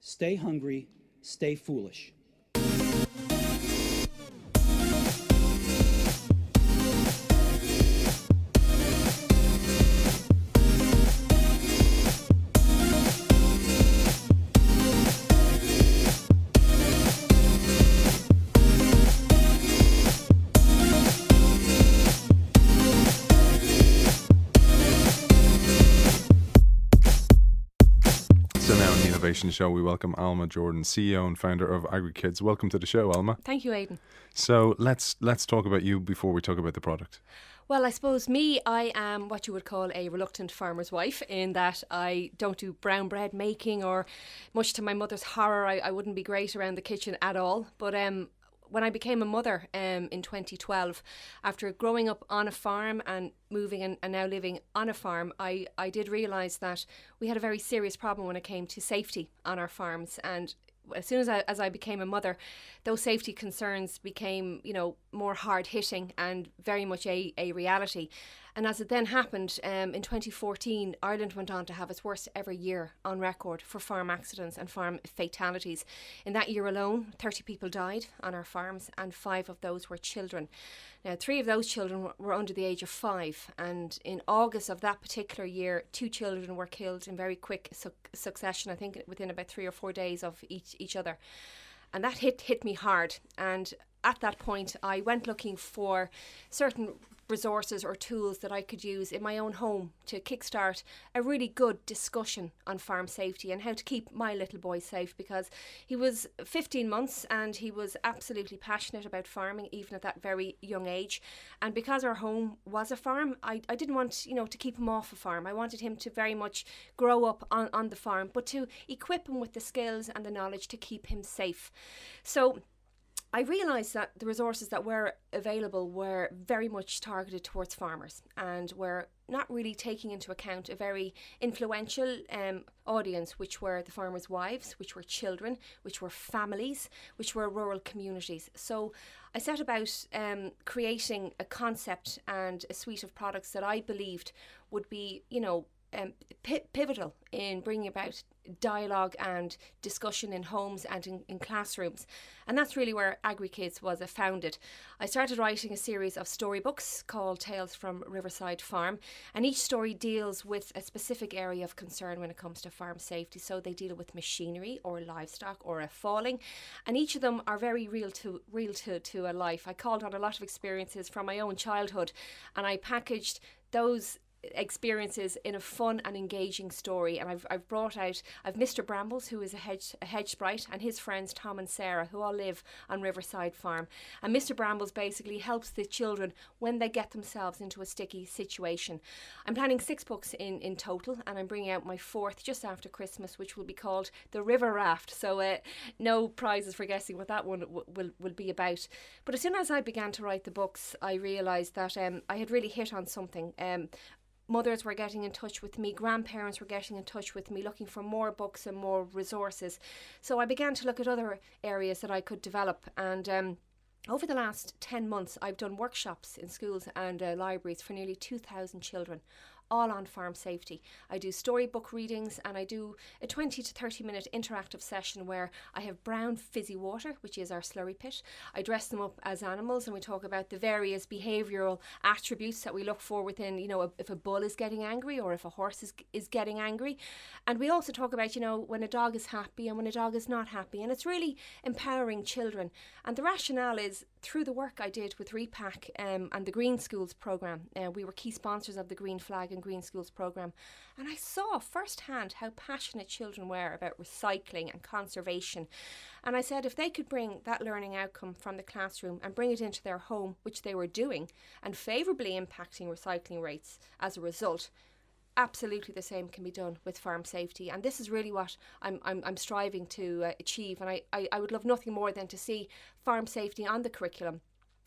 Stay hungry, stay foolish. Show. We welcome Alma Jordan, CEO and founder of AgriKids. Welcome to the show, Alma. Thank you, Aidan. So let's talk about you before we talk about the product. Well, I suppose I am what you would call a reluctant farmer's wife, in that I don't do brown bread making, or much to my mother's horror, I wouldn't be great around the kitchen at all. But when I became a mother in 2012, after growing up on a farm and moving and now living on a farm, I did realise that we had a very serious problem when it came to safety on our farms. And as soon as I became a mother, those safety concerns became, more hard-hitting and very much a reality. And as it then happened, in 2014, Ireland went on to have its worst ever year on record for farm accidents and farm fatalities. In that year alone, 30 people died on our farms, and 5 of those were children. Now, 3 of those children were under the age of 5, and in August of that particular year, 2 children were killed in very quick succession, I think within about 3 or 4 days of each other. And that hit me hard. And at that point, I went looking for certain resources or tools that I could use in my own home to kickstart a really good discussion on farm safety and how to keep my little boy safe, because he was 15 months and he was absolutely passionate about farming even at that very young age. And because our home was a farm, I didn't want to keep him off a farm. I wanted him to very much grow up on the farm, but to equip him with the skills and the knowledge to keep him safe. So I realised that the resources that were available were very much targeted towards farmers and were not really taking into account a very influential audience, which were the farmers' wives, which were children, which were families, which were rural communities. So I set about creating a concept and a suite of products that I believed would be, pivotal in bringing about dialogue and discussion in homes and in classrooms. And that's really where AgriKids was founded. I started writing a series of storybooks called Tales from Riverside Farm, and each story deals with a specific area of concern when it comes to farm safety. So they deal with machinery or livestock or a falling, and each of them are very real to a life. I called on a lot of experiences from my own childhood, and I packaged those experiences in a fun and engaging story. And I've Mr. Brambles, who is a hedge sprite, and his friends Tom and Sarah, who all live on Riverside Farm. And Mr. Brambles basically helps the children when they get themselves into a sticky situation. I'm planning 6 books in total, and I'm bringing out my 4th just after Christmas, which will be called The River Raft. So no prizes for guessing what that one will be about. But as soon as I began to write the books, I realised that I had really hit on something. Mothers were getting in touch with me, grandparents were getting in touch with me, looking for more books and more resources. So I began to look at other areas that I could develop, and over the last 10 months I've done workshops in schools and libraries for nearly 2,000 children, all on farm safety. I do storybook readings, and I do a 20 to 30 minute interactive session where I have brown fizzy water, which is our slurry pit. I dress them up as animals, and we talk about the various behavioural attributes that we look for within, if a bull is getting angry or if a horse is getting angry. And we also talk about, when a dog is happy and when a dog is not happy. And it's really empowering children. And the rationale is, through the work I did with Repack and the Green Schools programme, we were key sponsors of the Green Flag and Green Schools programme, and I saw firsthand how passionate children were about recycling and conservation. And I said if they could bring that learning outcome from the classroom and bring it into their home, which they were doing, and favourably impacting recycling rates as a result, absolutely the same can be done with farm safety. And this is really what I'm striving to achieve. And I would love nothing more than to see farm safety on the curriculum,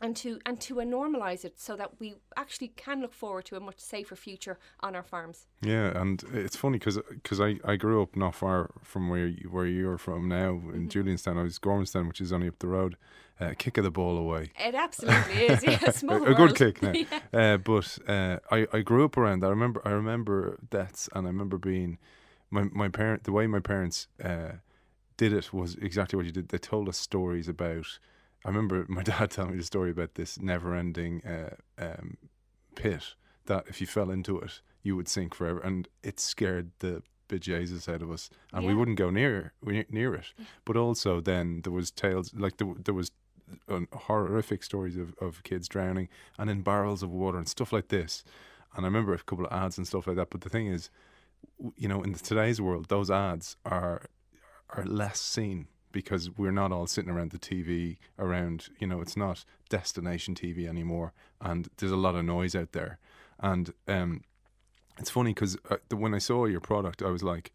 and to normalise it so that we actually can look forward to a much safer future on our farms. Yeah, and it's funny because I grew up not far from where you're from now, in Julianstown. I was Gormanstown, which is only up the road. Kick of the ball away. It absolutely is. Yeah, small a good world. kick now. Yeah. But I grew up around that. I remember deaths, and I remember being my parent. The way my parents did it was exactly what you did. They told us stories about. I remember my dad telling me the story about this never-ending pit that if you fell into it, you would sink forever, and it scared the bejesus out of us, and we wouldn't go near it. But also, then there was tales like there was horrific stories of kids drowning and in barrels of water and stuff like this. And I remember a couple of ads and stuff like that. But the thing is, in today's world, those ads are less seen because we're not all sitting around the TV around, it's not destination TV anymore, and there's a lot of noise out there. And it's funny because when I saw your product, I was like,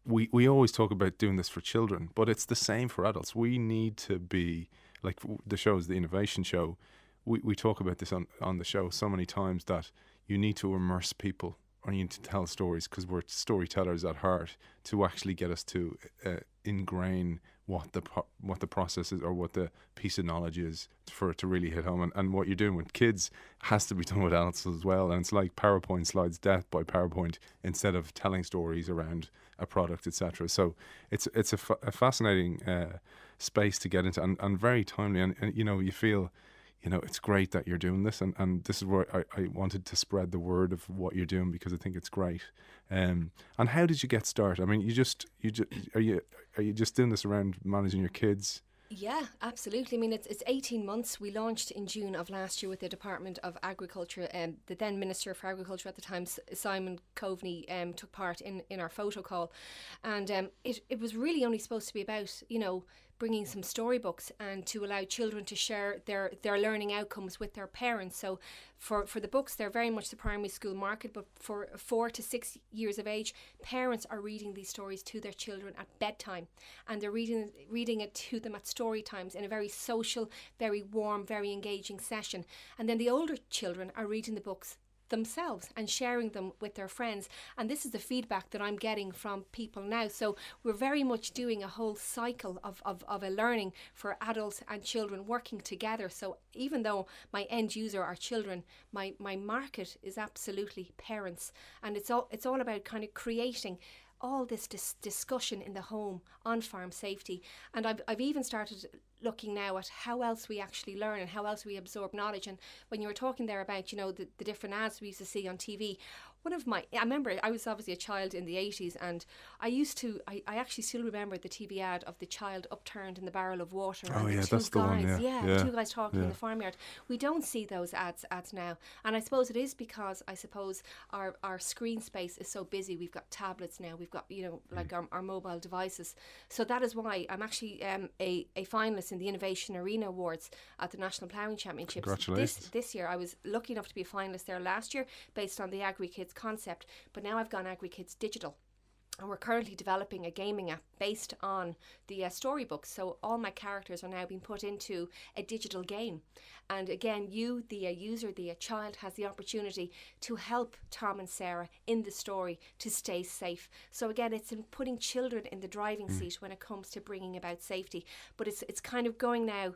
we always talk about doing this for children, but it's the same for adults. We need to be, like the show is the innovation show. We talk about this on the show so many times that you need to immerse people, or you need to tell stories, because we're storytellers at heart, to actually get us to ingrain what the process is, or what the piece of knowledge is, for it to really hit home. And what you're doing with kids has to be done with adults as well. And it's like PowerPoint slides, death by PowerPoint, instead of telling stories around a product, etc. So it's a fascinating space to get into, and very timely. And you feel, it's great that you're doing this, and this is where I wanted to spread the word of what you're doing, because I think it's great. And how did you get started? I mean, are you just doing this around managing your kids? Yeah, absolutely. I mean, it's 18 months. We launched in June of last year with the Department of Agriculture. The then Minister for Agriculture at the time, Simon Coveney, took part in our photo call. And it was really only supposed to be about, bringing some storybooks and to allow children to share their learning outcomes with their parents. So for the books, they're very much the primary school market, but for 4 to 6 years of age, parents are reading these stories to their children at bedtime, and they're reading it to them at story times in a very social, very warm, very engaging session. And then the older children are reading the books themselves and sharing them with their friends, and this is the feedback that I'm getting from people now. So we're very much doing a whole cycle of a learning for adults and children working together. So even though my end user are children, my market is absolutely parents, and it's all about kind of creating all this discussion in the home on farm safety. And I've even started looking now at how else we actually learn and how else we absorb knowledge. And when you were talking there about, the different ads we used to see on TV, I remember I was obviously a child in the 80s, and I actually still remember the TV ad of the child upturned in the barrel of water. Oh, and yeah, that's the one, yeah. The two guys talking in the farmyard. We don't see those ads now. And I suppose it is because our screen space is so busy. We've got tablets now. We've got, our mobile devices. So that is why I'm actually a finalist in the Innovation Arena Awards at the National Ploughing Championships. Congratulations. This year. I was lucky enough to be a finalist there last year based on the AgriKids concept, but now I've gone AgriKids digital, and we're currently developing a gaming app based on the storybooks. So all my characters are now being put into a digital game, and again, you, the user, the child, has the opportunity to help Tom and Sarah in the story to stay safe. So again, it's in putting children in the driving seat when it comes to bringing about safety, but it's kind of going now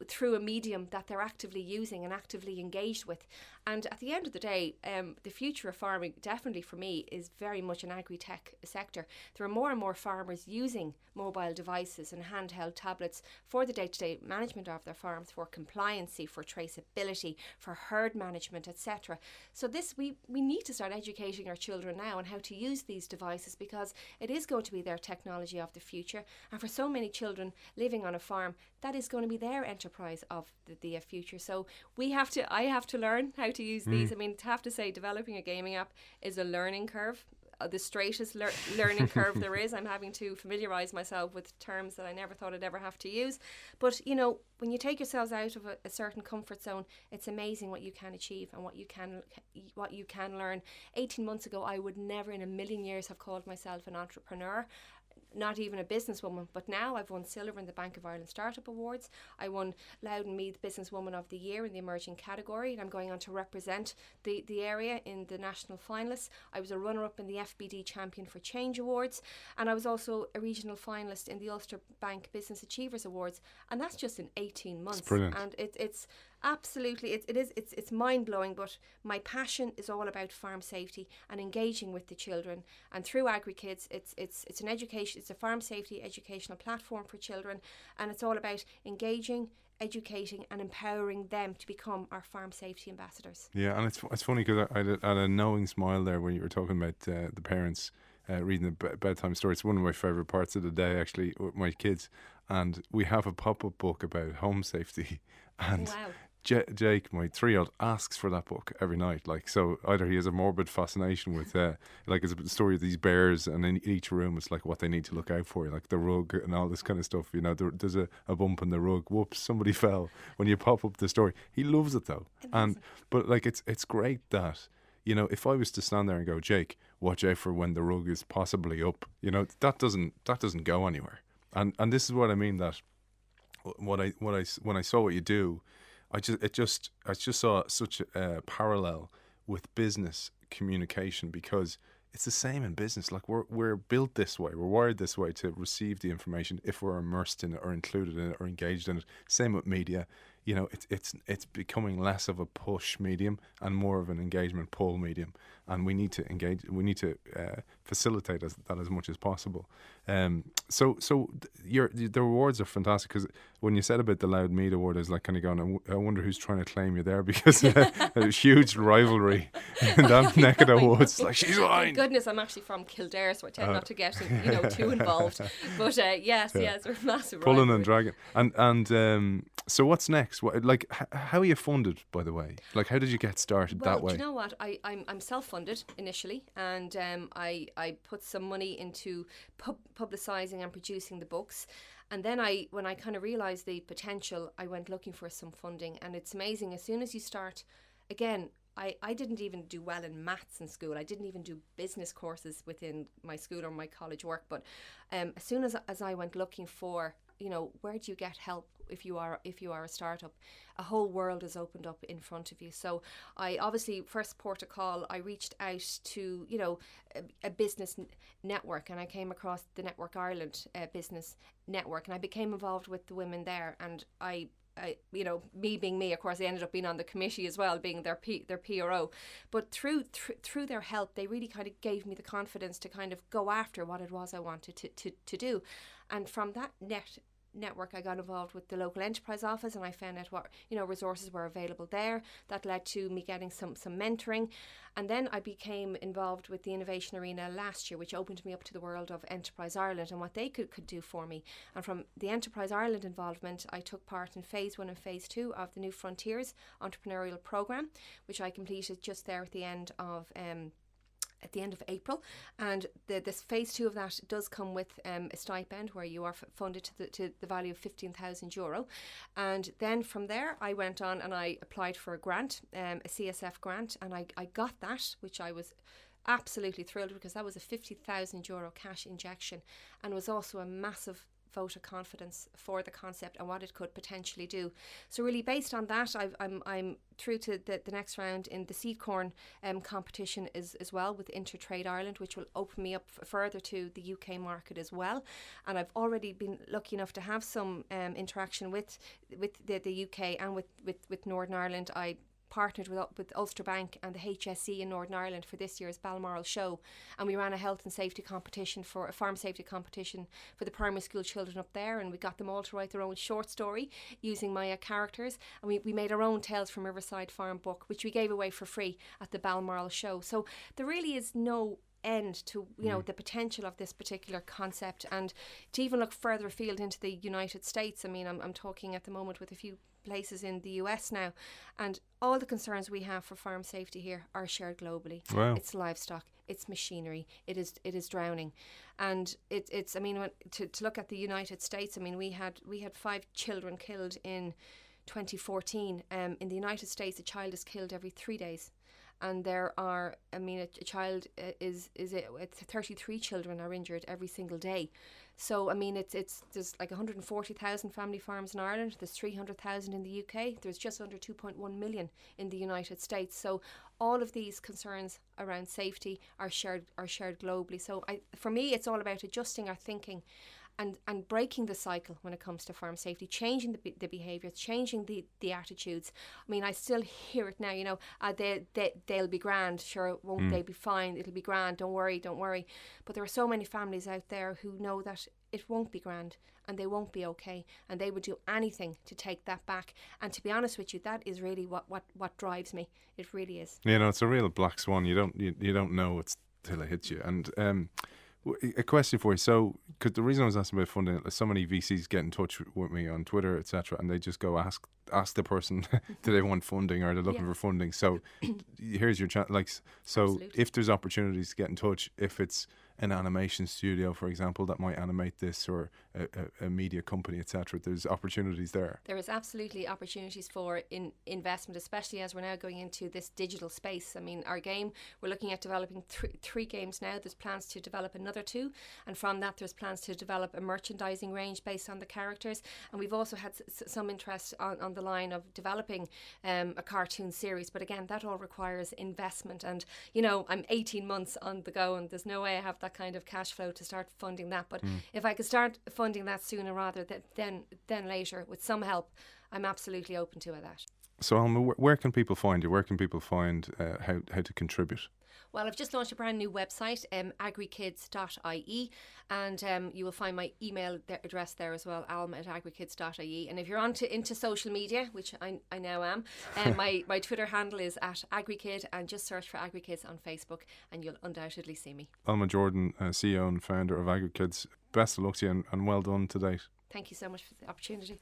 through a medium that they're actively using and actively engaged with. And at the end of the day, the future of farming, definitely for me, is very much an agri-tech sector. There are more and more farmers using mobile devices and handheld tablets for the day-to-day management of their farms, for compliancy, for traceability, for herd management, etc. So we need to start educating our children now on how to use these devices, because it is going to be their technology of the future. And for so many children living on a farm, that is going to be their enterprise of the future. So I have to learn how to use these. I mean, to have to say developing a gaming app is a learning curve, the straightest learning curve there is. I'm having to familiarise myself with terms that I never thought I'd ever have to use. But, when you take yourselves out of a certain comfort zone, it's amazing what you can achieve and what you can learn. 18 months ago, I would never in a million years have called myself an entrepreneur, not even a businesswoman. But now I've won silver in the Bank of Ireland Startup Awards. I won Loudon Meath Businesswoman of the Year in the emerging category, and I'm going on to represent the area in the national finalists. I was a runner-up in the FBD Champion for Change Awards, and I was also a regional finalist in the Ulster Bank Business Achievers Awards, and that's just in 18 months. It's brilliant. And it's Absolutely, it's mind blowing. But my passion is all about farm safety and engaging with the children. And through AgriKids, it's an education, it's a farm safety educational platform for children, and it's all about engaging, educating, and empowering them to become our farm safety ambassadors. Yeah, and it's funny because I had a knowing smile there when you were talking about the parents reading the bedtime story. It's one of my favourite parts of the day, actually, with my kids. And we have a pop-up book about home safety. And Wow. Jake, my 3-year-old, asks for that book every night. Like, so either he has a morbid fascination with, like, it's a story of these bears, and in each room it's like what they need to look out for, like the rug and all this kind of stuff. You know, there's a bump in the rug. Whoops, somebody fell. When you pop up the story, he loves it though. But like, it's great that, you know, if I was to stand there and go, Jake, watch out for when the rug is possibly up, you know, that doesn't go anywhere. And this is what I mean, that when I saw what you do, I just saw such a parallel with business communication, because it's the same in business. Like, we're built this way, we're wired this way to receive the information if we're immersed in it or included in it or engaged in it. Same with media. You know, it's becoming less of a push medium and more of an engagement pull medium, and we need to engage. We need to facilitate that as much as possible. So the rewards are fantastic, because when you said about the Loud Meat Award, I was like kind of going, I wonder who's trying to claim you there, because there's huge rivalry in that neck of the woods. Like, she's mine. Thank goodness I'm actually from Kildare, so I tend not to get too involved. But yes, there's massive pulling rivalry. and dragging. And so what's next? Like, how are you funded, by the way? Like, how did you get started that way? Do you know what? I'm self-funded initially, and I put some money into publicising and producing the books. And then when I kind of realised the potential, I went looking for some funding. And it's amazing, as soon as you start, again, I didn't even do well in maths in school. I didn't even do business courses within my school or my college work. But as soon as I went looking for, you know, where do you get help if you are a startup, a whole world is opened up in front of you. So I obviously, first port of call, I reached out to, you know, a business network, and I came across the Network Ireland business network, and I became involved with the women there. And I you know, me being me, of course, I ended up being on the committee as well, being their PRO. But through their help, they really kind of gave me the confidence to kind of go after what it was I wanted to do. And from that network, I got involved with the local enterprise office, and I found out what, you know, resources were available there. That led to me getting some mentoring, and then I became involved with the Innovation Arena last year, which opened me up to the world of Enterprise Ireland and what they could do for me. And from the Enterprise Ireland involvement, I took part in phase 1 and phase 2 of the New Frontiers entrepreneurial programme, which I completed just there at the end of April. And this phase 2 of that does come with a stipend where you are funded to the value of €15,000. And then from there I went on and I applied for a grant, a CSF grant, and I got that, which I was absolutely thrilled, because that was a €50,000 cash injection, and was also a massive vote of confidence for the concept and what it could potentially do. So really, based on that, I'm through to the next round in the seed corn competition as well with Intertrade Ireland, which will open me up further to the UK market as well. And I've already been lucky enough to have some interaction with the UK and with Northern Ireland. I partnered with Ulster Bank and the HSE in Northern Ireland for this year's Balmoral show, and we ran a health and safety competition, for a farm safety competition for the primary school children up there, and we got them all to write their own short story using my characters, and we made our own Tales from Riverside Farm book, which we gave away for free at the Balmoral show. So there really is no end to, you know, the potential of this particular concept. And to even look further afield into the United States, I mean, I'm talking at the moment with a few places in the US now, and all the concerns we have for farm safety here are shared globally. Wow. It's livestock, it's machinery, it is drowning, and it's I mean, to look at the United States, I mean, we had 5 children killed in 2014. In the United States, a child is killed every 3 days. And there are, I mean, a child is 33 children are injured every single day. So I mean, there's like 140,000 family farms in Ireland. There's 300,000 in the UK. There's just under 2.1 million in the United States. So all of these concerns around safety are shared globally. So for me, it's all about adjusting our thinking and breaking the cycle when it comes to farm safety, changing the behaviours, changing the attitudes. I mean, I still hear it now, you know, they'll be grand, sure, won't they be fine, it'll be grand, don't worry. But there are so many families out there who know that it won't be grand and they won't be okay, and they would do anything to take that back. And to be honest with you, that is really what drives me. It really is. You know, it's a real black swan. You don't know it's till it hits you. And a question for you. So, because the reason I was asking about funding, so many VCs get in touch with me on Twitter, etc., and they just go ask the person, do they want funding or they're looking for funding. So, here's your chance. Like, so Absolutely. if there's opportunities to get in touch, if it's an animation studio, for example, that might animate this, or a media company, etc., there's opportunities there. There is absolutely opportunities for investment, especially as we're now going into this digital space. I mean, our game, we're looking at developing three games now. There's plans to develop another 2, and from that there's plans to develop a merchandising range based on the characters. And we've also had some interest on the line of developing a cartoon series. But again, that all requires investment. And, you know, I'm 18 months on the go, and there's no way I have that kind of cash flow to start funding that. But if I could start funding that sooner rather than later with some help, I'm absolutely open to that. So, Alma, where can people find you? Where can people find how to contribute? Well, I've just launched a brand new website, agrikids.ie, and you will find my email address there as well, alma@agrikids.ie. And if you're into social media, which I now am, my Twitter handle is @agrikid, and just search for AgriKids on Facebook and you'll undoubtedly see me. Alma Jordan, CEO and founder of AgriKids, best of luck to you, and well done to date. Thank you so much for the opportunity.